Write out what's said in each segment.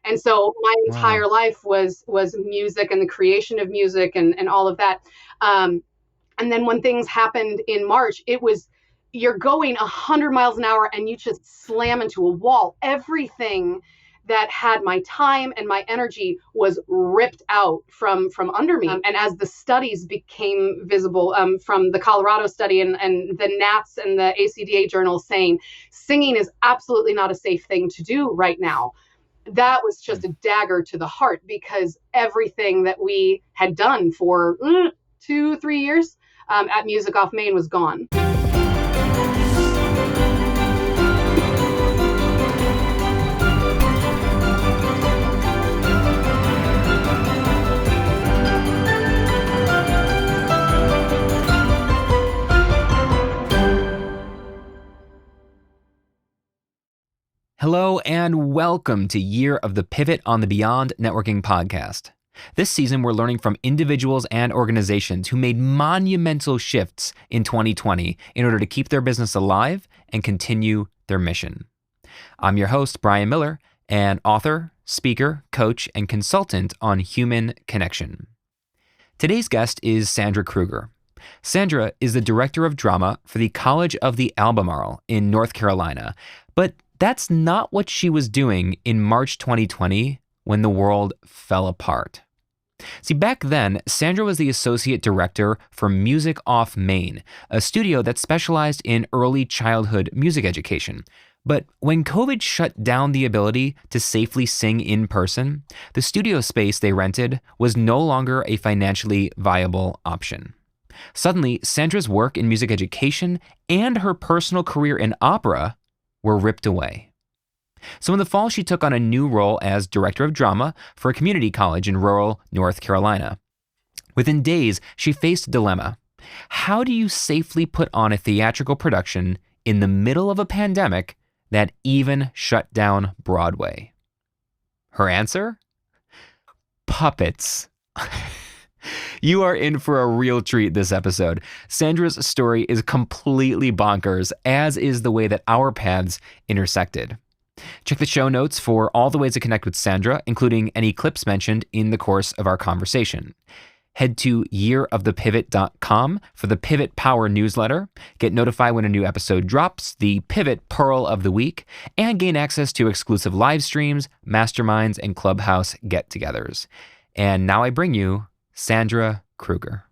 And so my Wow. entire life was music and the creation of music and all of that. And then when things happened in March, it was, you're going 100 miles an hour and you just slam into a wall. Everything that had my time and my energy was ripped out from under me. And as the studies became visible, from the Colorado study and the NATS and the ACDA journal saying singing is absolutely not a safe thing to do right now, that was just a dagger to the heart, because everything that we had done for 2-3 years at Music Off Main was gone. Hello and welcome to Year of the Pivot on the Beyond Networking podcast. This season, we're learning from individuals and organizations who made monumental shifts in 2020 in order to keep their business alive and continue their mission. I'm your host, Brian Miller, an author, speaker, coach, and consultant on human connection. Today's guest is Sandra Kruger. Sandra is the director of drama for the College of the Albemarle in North Carolina, but that's not what she was doing in March 2020 when the world fell apart. See, back then, Sandra was the associate director for Music Off Main, a studio that specialized in early childhood music education. But when COVID shut down the ability to safely sing in person, the studio space they rented was no longer a financially viable option. Suddenly, Sandra's work in music education and her personal career in opera were ripped away. So in the fall, she took on a new role as director of drama for a community college in rural North Carolina. Within days, she faced a dilemma. How do you safely put on a theatrical production in the middle of a pandemic that even shut down Broadway? Her answer? Puppets. You are in for a real treat this episode. Sandra's story is completely bonkers, as is the way that our paths intersected. Check the show notes for all the ways to connect with Sandra, including any clips mentioned in the course of our conversation. Head to yearofthepivot.com for the Pivot Power newsletter, get notified when a new episode drops, the Pivot Pearl of the Week, and gain access to exclusive live streams, masterminds, and clubhouse get-togethers. And now I bring you Sandra Kruger.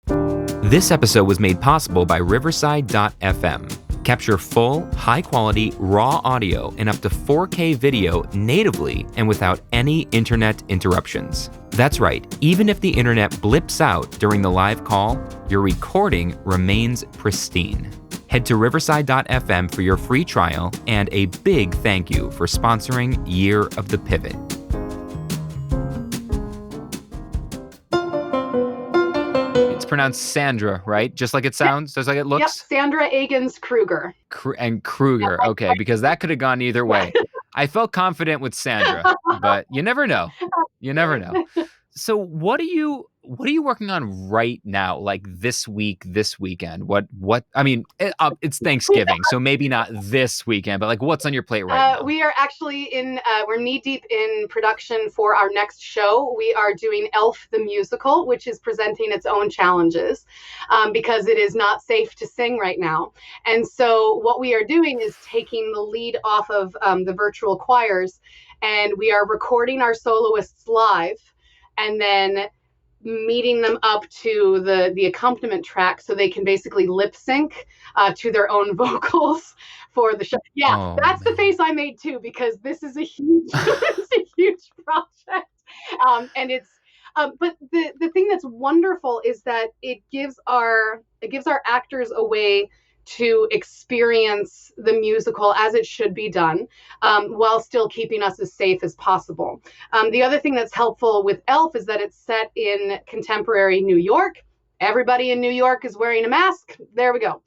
This episode was made possible by Riverside.fm. Capture full, high-quality, raw audio and up to 4K video natively and without any internet interruptions. That's right, even if the internet blips out during the live call, your recording remains pristine. Head to Riverside.fm for your free trial, and a big thank you for sponsoring Year of the Pivot. Pronounced Sandra, right? Just like it sounds, just like it looks? Yep, Sandra Agins Kruger. And Kruger, okay, because that could have gone either way. I felt confident with Sandra, but you never know. You never know. So what are you working on right now? Like this week, this weekend? What? I mean, it's Thanksgiving, so maybe not this weekend, but like what's on your plate right now? We are actually we're knee deep in production for our next show. We are doing Elf the Musical, which is presenting its own challenges because it is not safe to sing right now. And so what we are doing is taking the lead off of the virtual choirs, and we are recording our soloists live and then meeting them up to the accompaniment track so they can basically lip sync to their own vocals for the show. Yeah, that's the face I made too, because this is a huge, it's a huge project. And it's, but the thing that's wonderful is that it gives our actors a way to experience the musical as it should be done, while still keeping us as safe as possible. The other thing that's helpful with Elf is that it's set in contemporary New York. Everybody in New York is wearing a mask. There we go.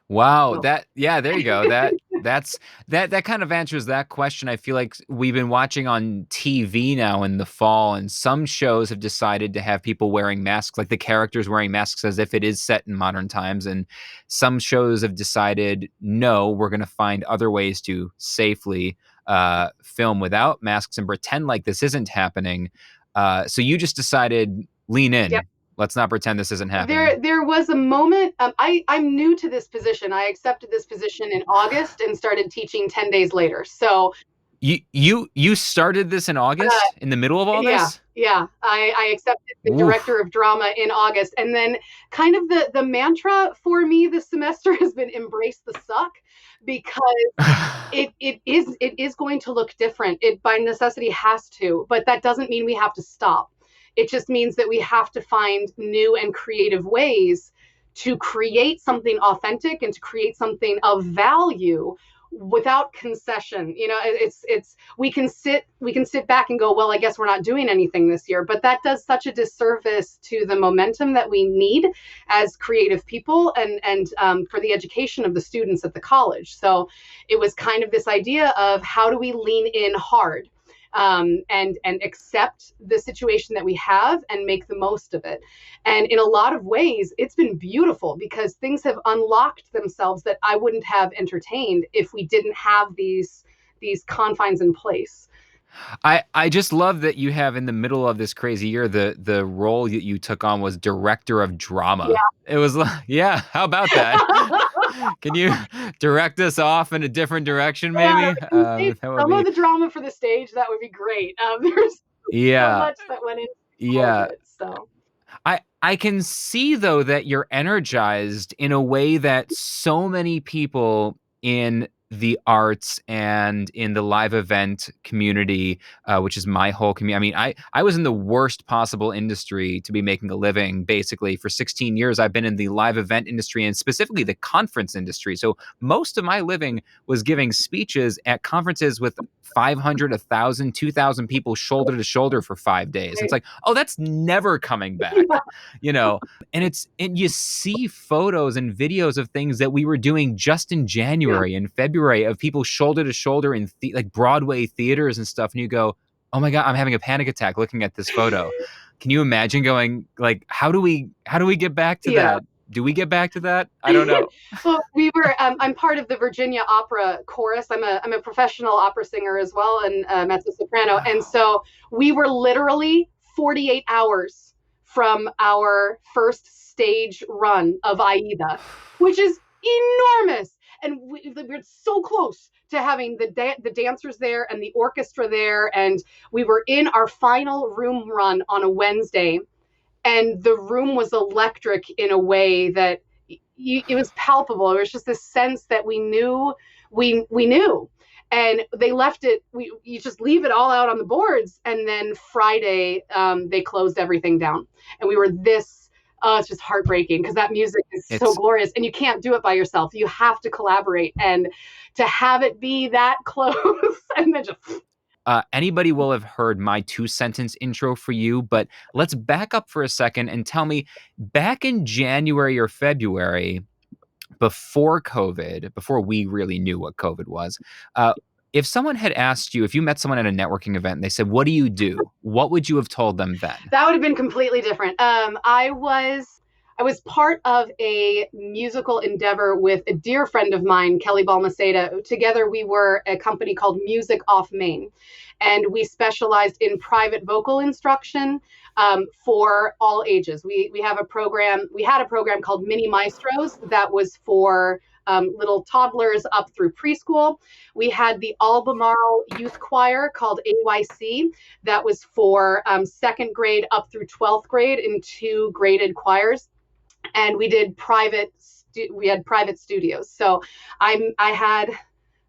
Wow, there you go. That kind of answers that question. I feel like we've been watching on TV now in the fall, and some shows have decided to have people wearing masks, like the characters wearing masks as if it is set in modern times. And some shows have decided, no, we're going to find other ways to safely film without masks and pretend like this isn't happening. So you just decided, lean in. Yep. Let's not pretend this isn't happening. There was a moment. I'm new to this position. I accepted this position in August and started teaching 10 days later. So you started this in August, in the middle of all this? Yeah. I accepted the Oof. director of drama in August, and then kind of the mantra for me this semester has been embrace the suck, because it is going to look different. It by necessity has to, but that doesn't mean we have to stop. It just means that we have to find new and creative ways to create something authentic and to create something of value without concession. It's we can sit back and go, well, I guess we're not doing anything this year, but that does such a disservice to the momentum that we need as creative people, and for the education of the students at the college. So it was kind of this idea of how do we lean in hard, and accept the situation that we have and make the most of it. And in a lot of ways, it's been beautiful because things have unlocked themselves that I wouldn't have entertained if we didn't have these confines in place. I just love that you have, in the middle of this crazy year, the role that you took on was director of drama. Yeah. It was like, yeah, how about that? Can you direct us off in a different direction, maybe? Some of the drama for the stage, that would be great. There's so much that went into all of it, so. I can see, though, that you're energized in a way that so many people in the arts and in the live event community, which is my whole community. I mean, I was in the worst possible industry to be making a living. Basically, for 16 years, I've been in the live event industry and specifically the conference industry. So most of my living was giving speeches at conferences with 500, 1,000, 2,000 people shoulder to shoulder for 5 days. Right. It's like, oh, that's never coming back, and you see photos and videos of things that we were doing just in January and February of people shoulder to shoulder in like Broadway theaters and stuff. And you go, oh my God, I'm having a panic attack looking at this photo. Can you imagine going like, how do we get back to that? Do we get back to that? I don't know. Well, we were. I'm part of the Virginia Opera Chorus. I'm a professional opera singer as well, and mezzo soprano. And so we were literally 48 hours from our first stage run of Aida, which is enormous. And we're so close to having the dancers there and the orchestra there. And we were in our final room run on a Wednesday. And the room was electric in a way that it was palpable. It was just this sense that we knew. And they left it, you just leave it all out on the boards. And then Friday, they closed everything down. And we were it's just heartbreaking because that music is so glorious. And you can't do it by yourself. You have to collaborate. And to have it be that close and then just... Anybody will have heard my 2-sentence intro for you, but let's back up for a second and tell me, back in January or February, before COVID, before we really knew what COVID was, if someone had asked you, if you met someone at a networking event and they said, what do you do? What would you have told them then? That would have been completely different. I was part of a musical endeavor with a dear friend of mine, Kelly Balmaceda. Together, we were a company called Music Off Main, and we specialized in private vocal instruction for all ages. We had a program called Mini Maestros that was for little toddlers up through preschool. We had the Albemarle Youth Choir called AYC that was for second grade up through 12th grade in 2 graded choirs. And we did private studios. So I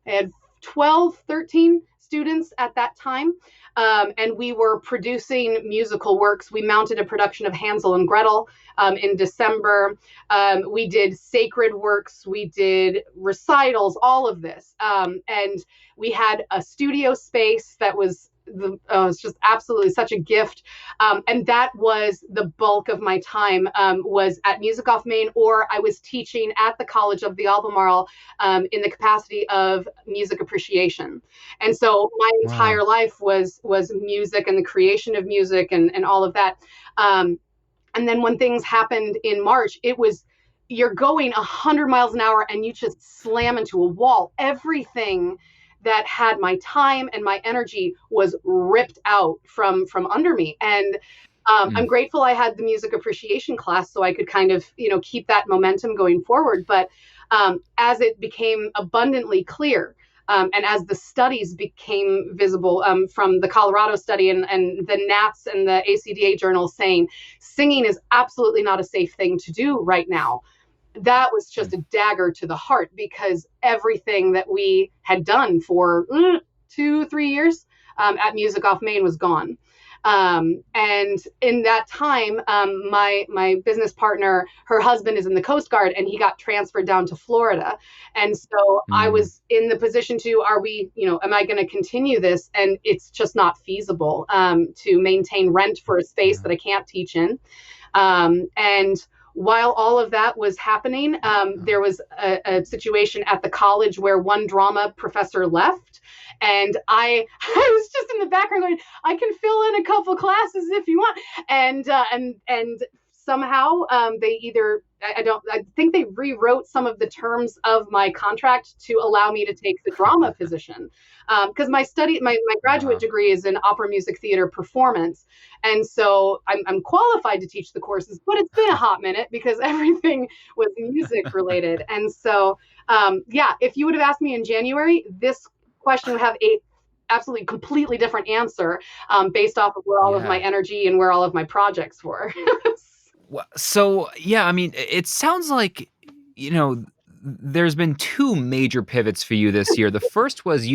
had 12, 13 students at that time. And we were producing musical works. We mounted a production of Hansel and Gretel in December. We did sacred works. We did recitals, all of this. And we had a studio space that was it's just absolutely such a gift. And that was the bulk of my time, was at Music Off Main, or I was teaching at the College of the Albemarle in the capacity of music appreciation. And so my entire life was music and the creation of music and all of that. And then when things happened in March, you're going 100 miles an hour and you just slam into a wall. Everything that had my time and my energy was ripped out from under me. And I'm grateful I had the music appreciation class so I could kind of, keep that momentum going forward. But as it became abundantly clear, and as the studies became visible, from the Colorado study and the NATS and the ACDA journal saying singing is absolutely not a safe thing to do right now, that was just a dagger to the heart, because everything that we had done for 2-3 years at Music Off Main was gone. And in that time, my business partner, her husband is in the Coast Guard, and he got transferred down to Florida. And so I was in the position to, am I going to continue this? And it's just not feasible to maintain rent for a space that I can't teach in. And while all of that was happening, there was a situation at the college where one drama professor left. And I was just in the background going, I can fill in a couple classes if you want. And somehow they either, I think they rewrote some of the terms of my contract to allow me to take the drama position. Because my graduate degree is in opera, music, theater, performance. And so I'm qualified to teach the courses, but it's been a hot minute because everything was music related. And so, if you would have asked me in January, this question would have a absolutely completely different answer based off of where all of my energy and where all of my projects were. So, I mean, it sounds like, there's been two major pivots for you this year. The first was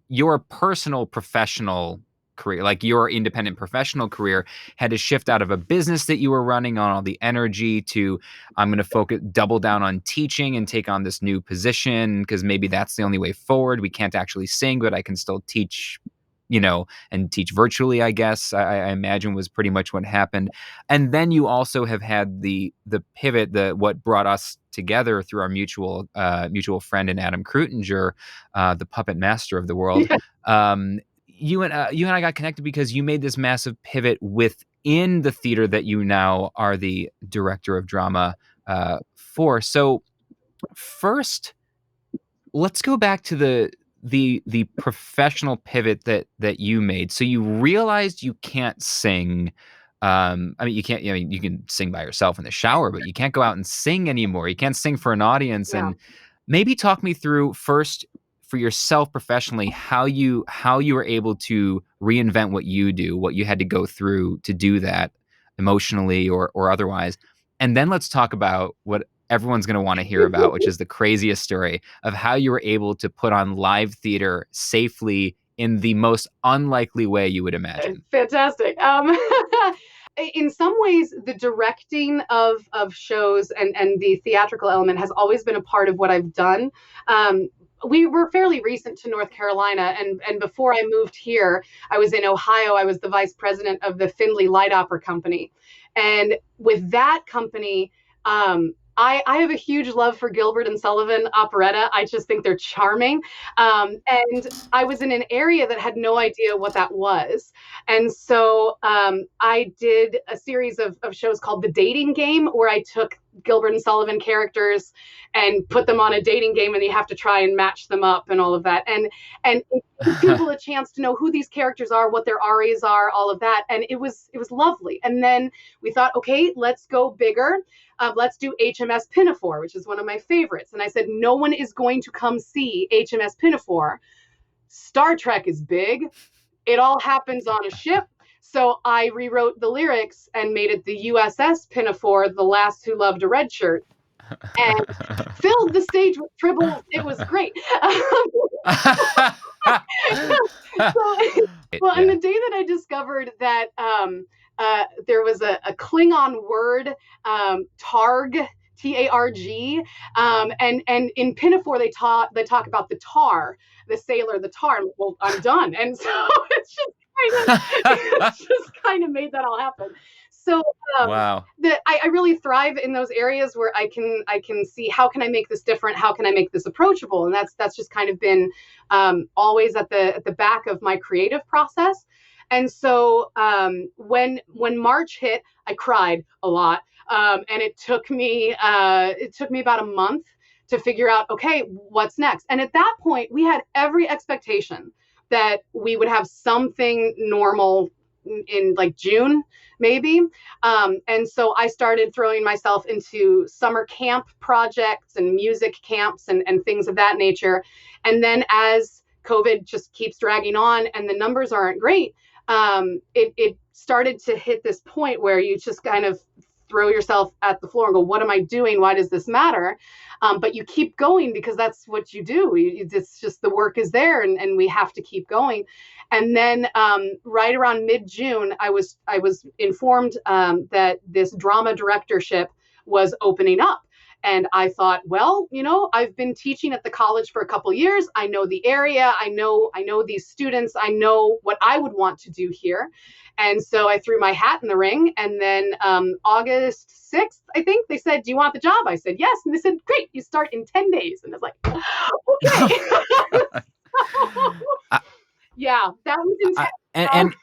your personal professional career, like your independent professional career, had to shift out of a business that you were running on all the energy to, I'm going to double down on teaching and take on this new position because maybe that's the only way forward. We can't actually sing, but I can still teach, and teach virtually, I guess, I imagine was pretty much what happened. And then you also have had the pivot, what brought us together through our mutual friend in Adam Krutinger, the puppet master of the world. Yeah. You and I got connected because you made this massive pivot within the theater that you now are the director of drama for. So first, let's go back to the professional pivot that you made. So you realized you can't sing. You can sing by yourself in the shower, but you can't go out and sing anymore. You can't sing for an audience. Yeah. And maybe talk me through first for yourself professionally, how you were able to reinvent what you do, what you had to go through to do that emotionally or otherwise. And then let's talk about what everyone's going to want to hear about, which is the craziest story of how you were able to put on live theater safely in the most unlikely way you would imagine. Fantastic. In some ways, the directing of shows and the theatrical element has always been a part of what I've done. We were fairly recent to North Carolina, and before I moved here, I was in Ohio. I was the vice president of the Findlay Light Opera Company. And with that company, I have a huge love for Gilbert and Sullivan operetta. I just think they're charming. And I was in an area that had no idea what that was. And so I did a series of shows called The Dating Game, where I took Gilbert and Sullivan characters and put them on a dating game, and you have to try and match them up and all of that. And it gives people a chance to know who these characters are, what their arias are, all of that. And it was lovely. And then we thought, okay, let's go bigger. Let's do HMS Pinafore, which is one of my favorites. And I said, no one is going to come see HMS Pinafore. Star Trek is big. It all happens on a ship. So I rewrote the lyrics and made it the USS Pinafore, the last who loved a red shirt, and filled the stage with tribbles. It was great. And the day that I discovered that there was a Klingon word, targ, T-A-R-G, and in Pinafore they talk about the tar, the sailor, the tar. Well, I'm done, and so it's just kind of made that all happen. So wow. I really thrive in those areas where I can see how can I make this different, how can I make this approachable, and that's just kind of been always at the back of my creative process. And so when March hit, I cried a lot, and it took me about a month to figure out, okay, what's next. And at that point, we had every expectation that we would have something normal in like June, maybe. And so I started throwing myself into summer camp projects and music camps and things of that nature. And then as COVID just keeps dragging on and the numbers aren't great, it started to hit this point where you just kind of throw yourself at the floor and go, what am I doing? Why does this matter? But you keep going because that's what you do. It's just the work is there and we have to keep going. And then right around mid-June, I was informed that this drama directorship was opening up. And I thought, well, I've been teaching at the college for a couple years. I know the area. I know these students. I know what I would want to do here. And so I threw my hat in the ring. And then August 6th, I think, they said, do you want the job? I said, yes. And they said, great, you start in 10 days. And I was like, okay. Yeah, that was intense.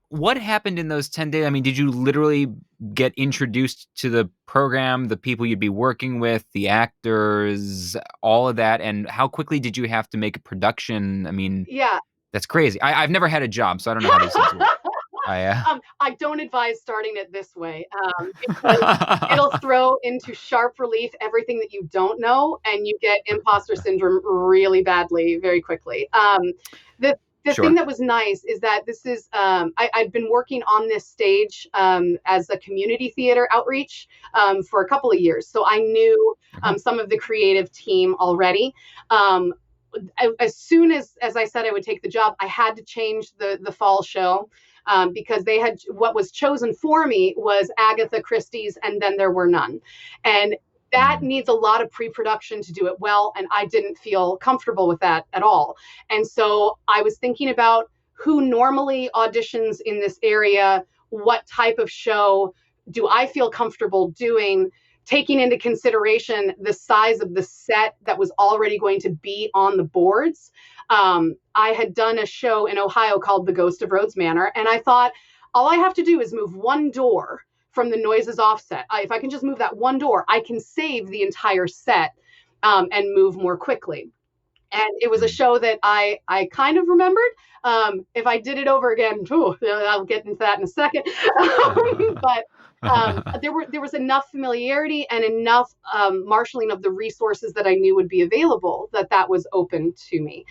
What happened in those 10 days? I mean, did you literally get introduced to the program, the people you'd be working with, the actors, all of that? And how quickly did you have to make a production? I mean, yeah, that's crazy. I've never had a job, so I don't know how these things work. I don't advise starting it this way because it'll throw into sharp relief everything that you don't know, and you get imposter syndrome really badly, very quickly. The Sure. thing that was nice is that this is, I'd been working on this stage as a community theater outreach for a couple of years. So I knew some of the creative team already. As soon as I said I would take the job, I had to change the fall show because they had, what was chosen for me was Agatha Christie's And Then There Were None. And that needs a lot of pre-production to do it well. And I didn't feel comfortable with that at all. And so I was thinking about who normally auditions in this area, what type of show do I feel comfortable doing, taking into consideration the size of the set that was already going to be on the boards. I had done a show in Ohio called The Ghost of Rhodes Manor, and I thought, all I have to do is move one door from the noises offset. If I can just move that one door, I can save the entire set and move more quickly. And it was a show that I kind of remembered. If I did it over again, I'll get into that in a second. But there was enough familiarity and enough marshaling of the resources that I knew would be available that was open to me.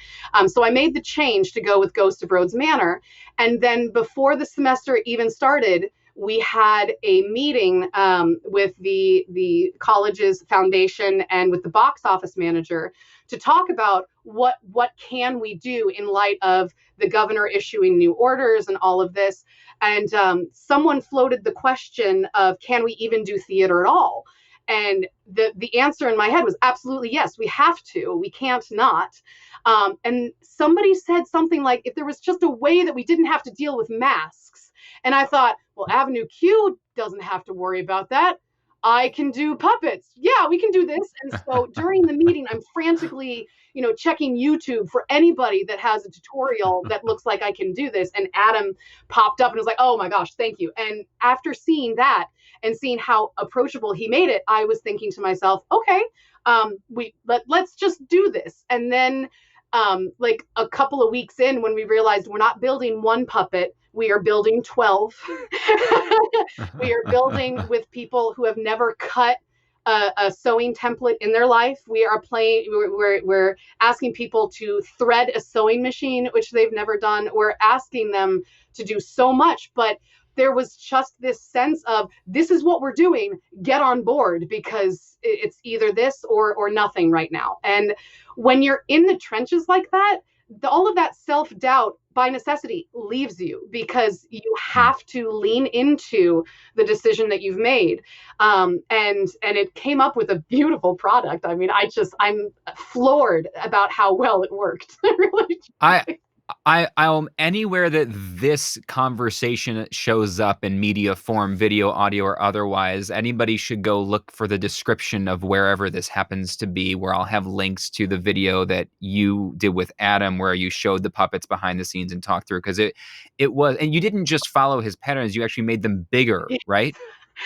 So I made the change to go with Ghost of Rhodes Manor. And then before the semester even started, we had a meeting with the college's foundation and with the box office manager to talk about what can we do in light of the governor issuing new orders and all of this. And someone floated the question of, can we even do theater at all? And the answer in my head was absolutely yes, we have to. We can't not. And somebody said something like, if there was just a way that we didn't have to deal with masks. And I thought, well, Avenue Q doesn't have to worry about that. I can do puppets. Yeah, we can do this. And so during the meeting, I'm frantically, checking YouTube for anybody that has a tutorial that looks like I can do this. And Adam popped up and was like, oh my gosh, thank you. And after seeing that and seeing how approachable he made it, I was thinking to myself, okay, let's just do this. And then like a couple of weeks in, when we realized we're not building one puppet, we are building 12. We are building with people who have never cut a sewing template in their life. We're asking people to thread a sewing machine, which they've never done. We're asking them to do so much, but there was just this sense of, this is what we're doing, get on board, because it's either this or nothing right now. And when you're in the trenches like that, all of that self-doubt by necessity leaves you, because you have to lean into the decision that you've made. And it came up with a beautiful product. I mean, I'm floored about how well it worked. Really. I'll anywhere that this conversation shows up in media form, video, audio, or otherwise, anybody should go look for the description of wherever this happens to be, where I'll have links to the video that you did with Adam, where you showed the puppets behind the scenes and talked through, because it was, and you didn't just follow his patterns, you actually made them bigger, right?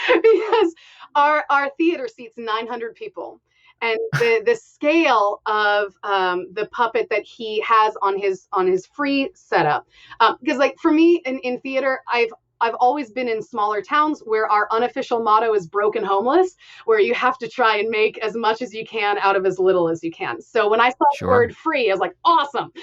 Because our theater seats 900 people. And the scale of the puppet that he has on his free setup, because like for me in theater, I've always been in smaller towns where our unofficial motto is broken homeless, where you have to try and make as much as you can out of as little as you can. So when I saw the word free, I was like, awesome.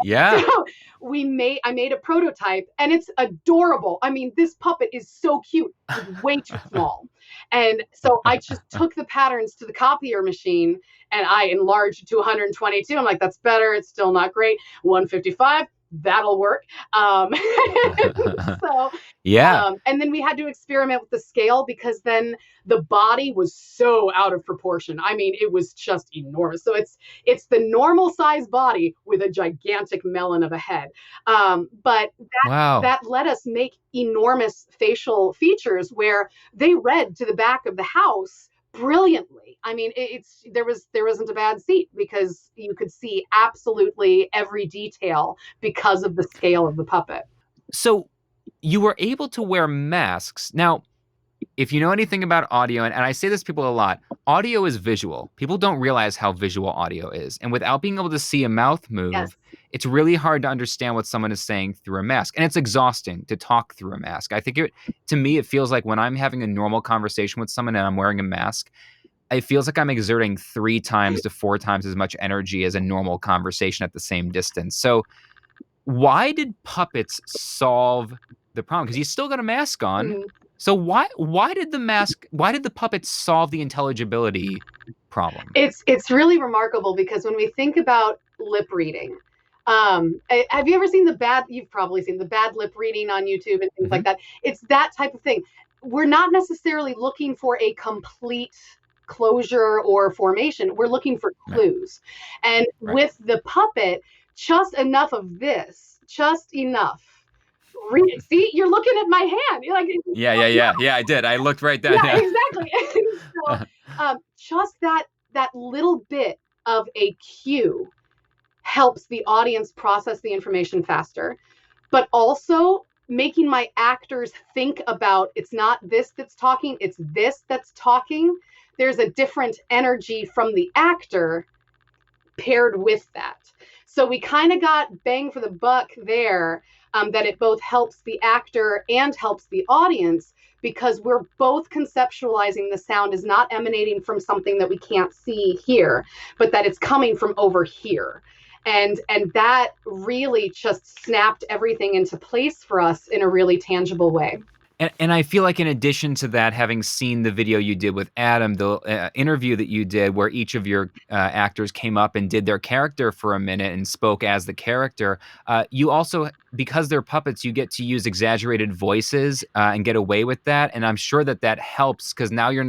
Yeah. So I made a prototype, and it's adorable. I mean, this puppet is so cute. It's way too small. And so I just took the patterns to the copier machine and I enlarged it to 122. I'm like, that's better. It's still not great. 155. That'll work. So yeah. And then we had to experiment with the scale, because then the body was so out of proportion. I mean, it was just enormous. So it's the normal size body with a gigantic melon of a head. But that let us make enormous facial features where they read to the back of the house brilliantly. I mean, there wasn't a bad seat, because you could see absolutely every detail because of the scale of the puppet. So you were able to wear masks. Now, if you know anything about audio, and I say this to people a lot, audio is visual. People don't realize how visual audio is. And without being able to see a mouth move, yes, it's really hard to understand what someone is saying through a mask. And it's exhausting to talk through a mask. I think to me, it feels like when I'm having a normal conversation with someone and I'm wearing a mask, it feels like I'm exerting 3 times to 4 times as much energy as a normal conversation at the same distance. So why did puppets solve the problem? Because you still got a mask on. Mm-hmm. So why did the puppets solve the intelligibility problem? It's really remarkable, because when we think about lip reading, have you ever seen you've probably seen the bad lip reading on YouTube and things like that. It's that type of thing. We're not necessarily looking for a complete closure or formation. We're looking for clues. And with the puppet, just enough of this, just enough. See, you're looking at my hand. You're like, yeah, I did. I looked right there. Yeah, exactly. So, just that little bit of a cue helps the audience process the information faster, but also making my actors think about, it's not this that's talking, it's this that's talking. There's a different energy from the actor paired with that. So we kind of got bang for the buck there, that it both helps the actor and helps the audience, because we're both conceptualizing the sound is not emanating from something that we can't see here, but that it's coming from over here. And that really just snapped everything into place for us in a really tangible way. And I feel like in addition to that, having seen the video you did with Adam, the interview that you did where each of your actors came up and did their character for a minute and spoke as the character, you also, because they're puppets, you get to use exaggerated voices and get away with that. And I'm sure that helps, because now you're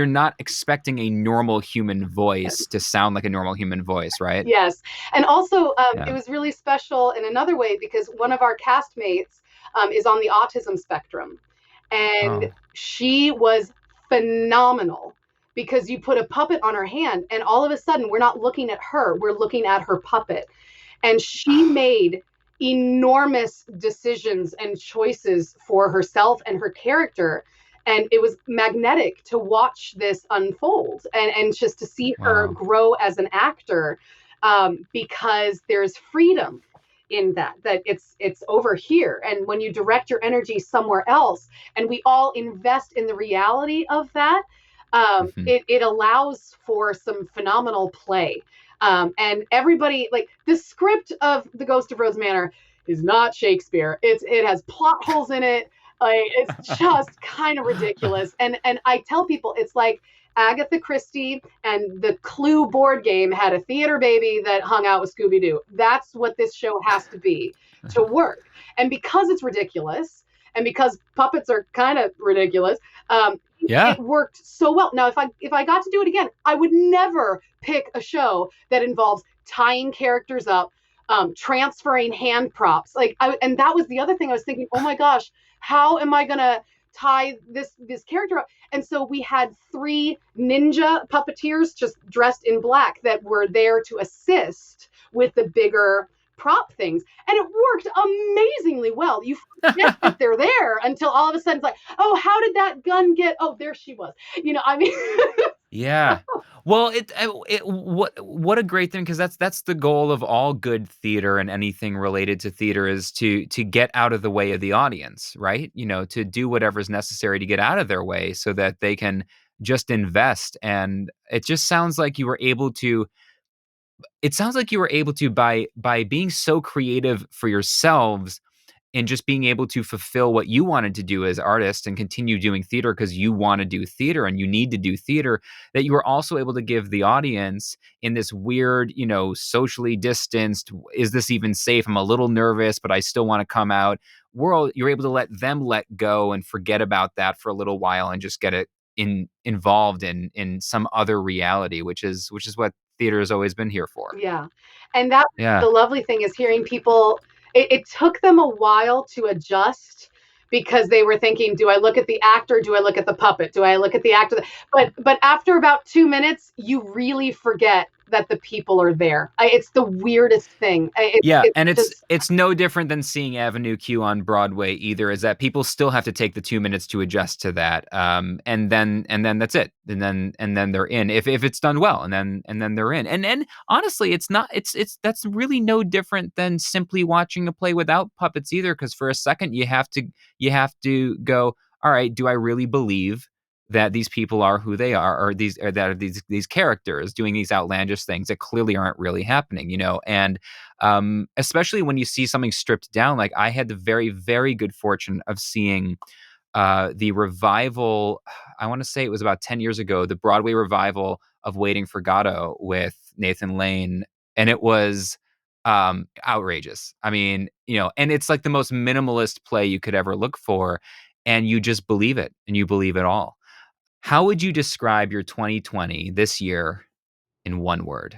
not expecting a normal human voice to sound like a normal human voice, right? Yes. And also it was really special in another way, because one of our castmates is on the autism spectrum. And she was phenomenal, because you put a puppet on her hand and all of a sudden we're not looking at her, we're looking at her puppet. And she made enormous decisions and choices for herself and her character. And it was magnetic to watch this unfold and just to see her grow as an actor, because there's freedom in that it's over here. And when you direct your energy somewhere else and we all invest in the reality of that, it allows for some phenomenal play. And everybody, like, the script of The Ghost of Rose Manor is not Shakespeare. It has plot holes in it. It's just kind of ridiculous. And I tell people, it's like Agatha Christie and the Clue board game had a theater baby that hung out with Scooby-Doo. That's what this show has to be to work. And because it's ridiculous, and because puppets are kind of ridiculous, it worked so well. Now, if I got to do it again, I would never pick a show that involves tying characters up, transferring hand props. And that was the other thing I was thinking, oh my gosh, how am I going to tie this character up? And so we had 3 ninja puppeteers just dressed in black that were there to assist with the bigger prop things. And it worked amazingly well. You forget that they're there until all of a sudden it's like, oh, how did that gun get? Oh, there she was. I mean, Yeah. Well, what a great thing, because that's the goal of all good theater and anything related to theater, is to get out of the way of the audience, right? To do whatever's necessary to get out of their way so that they can just invest. And it just sounds like you were able to. It sounds like you were able to, by being so creative for yourselves, and just being able to fulfill what you wanted to do as artists and continue doing theater because you want to do theater and you need to do theater, that you were also able to give the audience, in this weird, socially distanced, is this even safe? I'm a little nervous, but I still want to come out world. You're able to let them let go and forget about that for a little while and just get it involved in some other reality, which is what theater has always been here for. yeah. And that Yeah. the lovely thing is hearing people, it took them a while to adjust because they were thinking, do I look at the actor? Do I look at the puppet? Do I look at the actor? But after about 2 minutes, you really forget that the people are there. It's the weirdest thing. Yeah, and just, it's no different than seeing Avenue Q on Broadway either, is that people still have to take the 2 minutes to adjust to that. And then that's it. And then they're in, if it's done well, and then they're in. And honestly, that's really no different than simply watching a play without puppets either, because for a second you have to go, all right, do I really believe that these people are who they are, or these characters doing these outlandish things that clearly aren't really happening, and especially when you see something stripped down. Like, I had the very, very good fortune of seeing the revival. I want to say it was about 10 years ago, the Broadway revival of Waiting for Godot with Nathan Lane, and it was outrageous. I mean, and it's like the most minimalist play you could ever look for, and you just believe it, and you believe it all. How would you describe your 2020 this year in one word?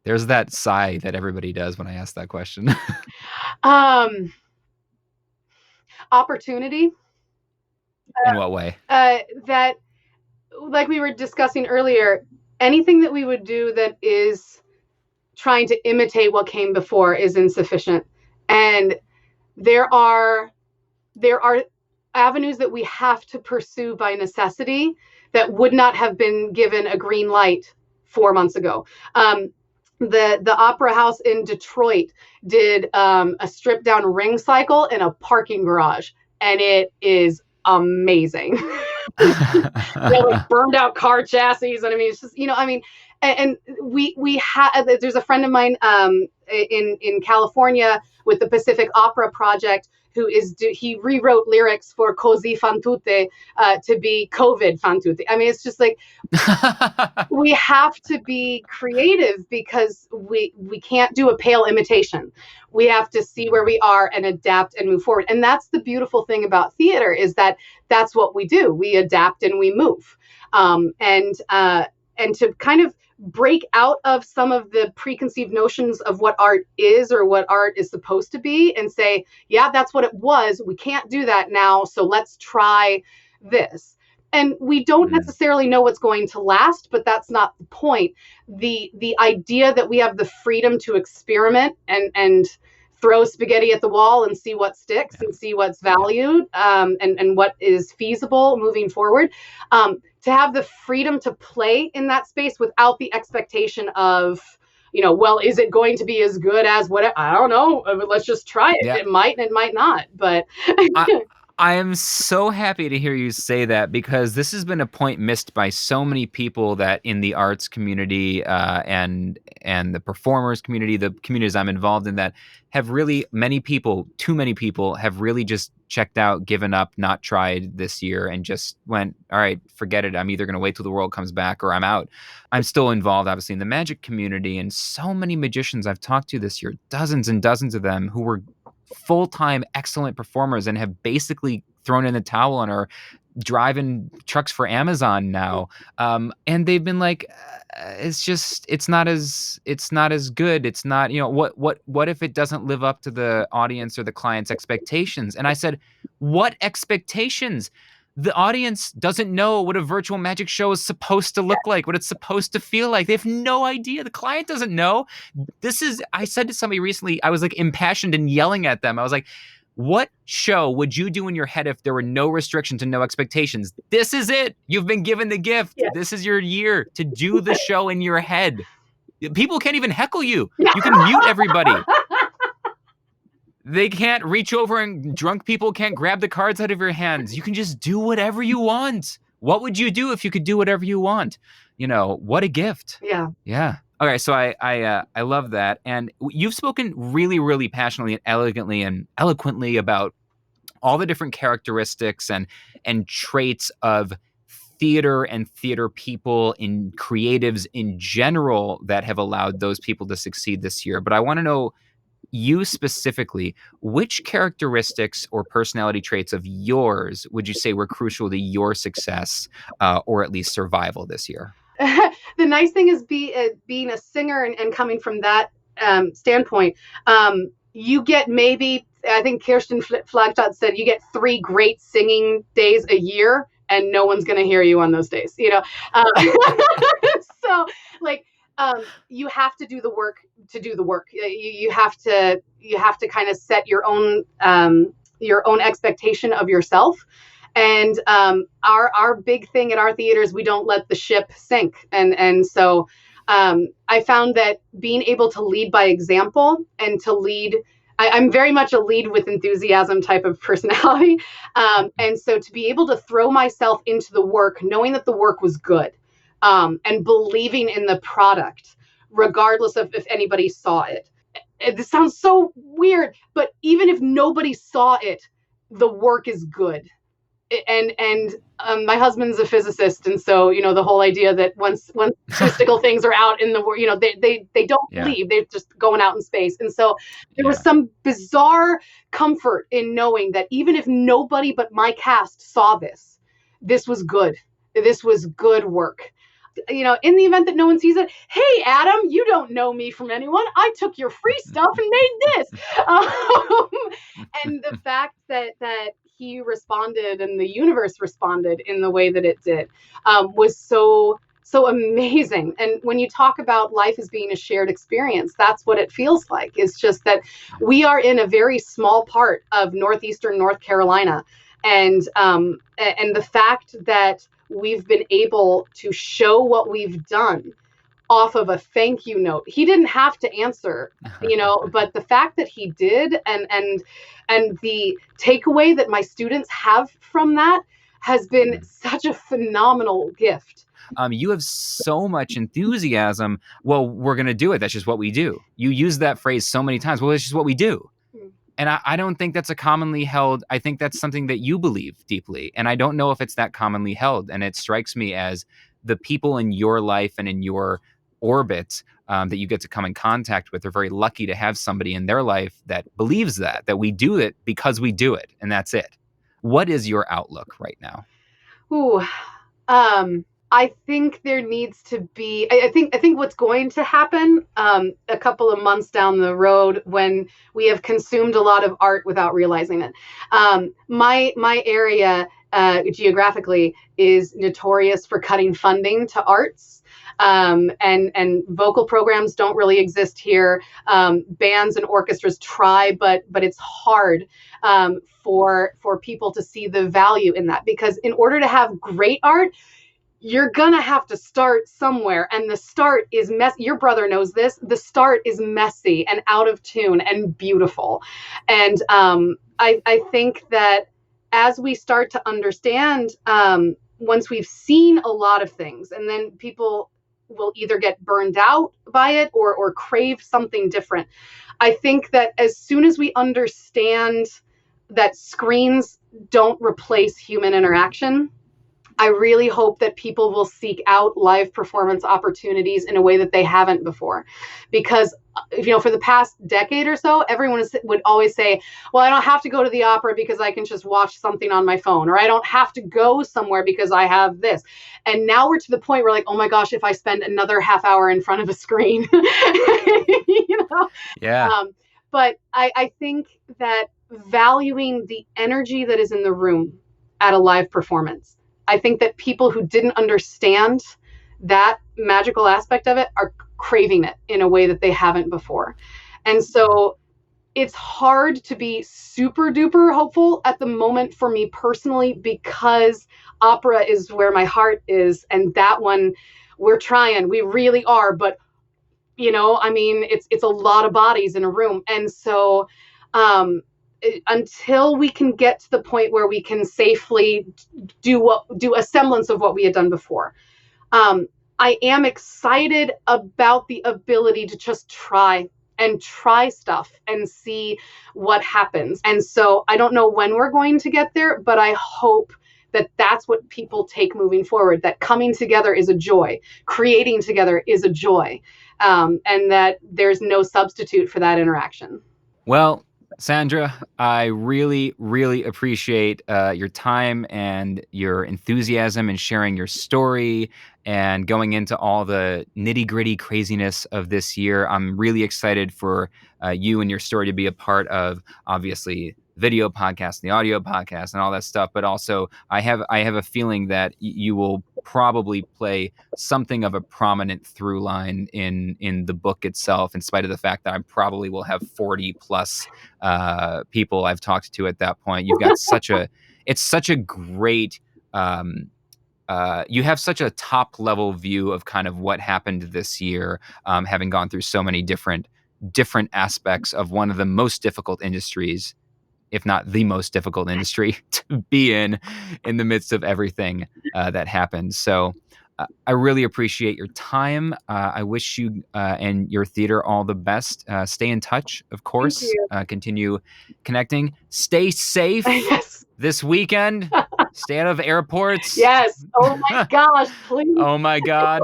There's that sigh that everybody does when I ask that question. opportunity. In what way? That, like we were discussing earlier, anything that we would do that is trying to imitate what came before is insufficient. And there are avenues that we have to pursue by necessity that would not have been given a green light 4 months ago. The Opera House in Detroit did a stripped down ring cycle in a parking garage, and it is amazing. Like burned out car chassis, and I mean, it's just, and we had, there's a friend of mine in California with the Pacific Opera Project who he rewrote lyrics for Così fan tutte to be COVID fan tutte. I mean, it's just like, we have to be creative because we can't do a pale imitation. We have to see where we are and adapt and move forward. And that's the beautiful thing about theater, is that that's what we do. We adapt and we move. And to kind of break out of some of the preconceived notions of what art is or what art is supposed to be, and say, yeah, that's what it was. We can't do that now. So let's try this. And we don't necessarily know what's going to last, but that's not the point. The idea that we have the freedom to experiment and throw spaghetti at the wall and see what sticks and see what's valued, and what is feasible moving forward. To have the freedom to play in that space without the expectation of, well, is it going to be as good as what? I don't know. Let's just try it. Yeah. It might and it might not. But I am so happy to hear you say that, because this has been a point missed by so many people that in the arts community and the performers community, the communities I'm involved in, that have really, too many people have really just checked out, given up, not tried this year, and just went, all right, forget it. I'm either going to wait till the world comes back or I'm out. I'm still involved, obviously, in the magic community, and so many magicians I've talked to this year, dozens and dozens of them, who were full-time excellent performers and have basically thrown in the towel and are driving trucks for Amazon now. And they've been like, it's not as good. It's not, what if it doesn't live up to the audience or the client's expectations? And I said, what expectations? the audience doesn't know what a virtual magic show is supposed to look like, what it's supposed to feel like. They have no idea. The client doesn't know. I said to somebody recently, I was like impassioned and yelling at them. I was like, what show would you do in your head if there were no restrictions and no expectations? This is it. You've been given the gift. Yeah. This is your year to do the show in your head. People can't even heckle you. You can mute everybody. They can't reach over and drunk people can't grab the cards out of your hands. You can just do whatever you want. What would you do if you could do whatever you want? What a gift. Yeah. Yeah. Okay, so I love that. And you've spoken really, really passionately and elegantly and eloquently about all the different characteristics and traits of theater and theater people in creatives in general that have allowed those people to succeed this year. But I want to know, you specifically, which characteristics or personality traits of yours would you say were crucial to your success or at least survival this year? The nice thing is being a singer and coming from that standpoint, you get maybe, I think Kirsten Flagstad said, you get 3 great singing days a year and no one's going to hear you on those days, So like, you have to do the work to do the work. You have to kind of set your own expectation of yourself. And our big thing at our theaters, we don't let the ship sink. And so I found that being able to lead by example and to lead, I'm very much a lead with enthusiasm type of personality. And so to be able to throw myself into the work, knowing that the work was good, and believing in the product, regardless of if anybody saw it. This sounds so weird, but even if nobody saw it, the work is good. And my husband's a physicist, and so the whole idea that once statistical things are out in the world, they don't leave; they're just going out in space. And so there was some bizarre comfort in knowing that even if nobody but my cast saw this, this was good. This was good work. In the event that no one sees it, hey, Adam, you don't know me from anyone. I took your free stuff and made this. And the fact that he responded and the universe responded in the way that it did was so amazing. And when you talk about life as being a shared experience, that's what it feels like. It's just that we are in a very small part of northeastern North Carolina. And the fact that we've been able to show what we've done off of a thank you note. He didn't have to answer, but the fact that he did and the takeaway that my students have from that has been such a phenomenal gift. You have so much enthusiasm. Well, we're going to do it. That's just what we do. You use that phrase so many times. Well, it's just what we do. And I don't think that's a commonly held, I think that's something that you believe deeply. And I don't know if it's that commonly held. And it strikes me as the people in your life and in your orbit that you get to come in contact with are very lucky to have somebody in their life that believes that we do it because we do it. And that's it. What is your outlook right now? Ooh, I think there needs to be, I think what's going to happen a couple of months down the road when we have consumed a lot of art without realizing it. My area geographically is notorious for cutting funding to arts. And vocal programs don't really exist here. Bands and orchestras try, but it's hard for people to see the value in that, because in order to have great art, you're going to have to start somewhere. And the start is messy. Your brother knows this. The start is messy and out of tune and beautiful. And I think that as we start to understand, once we've seen a lot of things, and then people will either get burned out by it or crave something different. I think that as soon as we understand that screens don't replace human interaction, I really hope that people will seek out live performance opportunities in a way that they haven't before. Because, for the past decade or so, everyone would always say, well, I don't have to go to the opera because I can just watch something on my phone, or I don't have to go somewhere because I have this. And now we're to the point where, like, oh my gosh, if I spend another half hour in front of a screen, Yeah. But I think that valuing the energy that is in the room, at a live performance. I think that people who didn't understand that magical aspect of it are craving it in a way that they haven't before. And so it's hard to be super duper hopeful at the moment for me personally, because opera is where my heart is. And that one, we're trying, we really are. But, I mean, it's a lot of bodies in a room. And so until we can get to the point where we can safely do a semblance of what we had done before, I am excited about the ability to just try stuff and see what happens. And so I don't know when we're going to get there, but I hope that that's what people take moving forward, that coming together is a joy, creating together is a joy, and that there's no substitute for that interaction. Well, Sandra, I really, really appreciate your time and your enthusiasm and sharing your story and going into all the nitty-gritty craziness of this year. I'm really excited for you and your story to be a part of, obviously, video podcast, the audio podcast, and all that stuff. But also, I have a feeling that you will probably play something of a prominent through line in the book itself, in spite of the fact that I probably will have 40 plus people I've talked to at that point. You've got it's such a great, you have such a top level view of kind of what happened this year, having gone through so many different aspects of one of the most difficult industries, if not the most difficult industry to be in the midst of everything that happened. So I really appreciate your time. I wish you and your theater all the best. Stay in touch, of course. Continue connecting. Stay safe this weekend. Stay out of airports. Yes. Oh my gosh, please. Oh my God.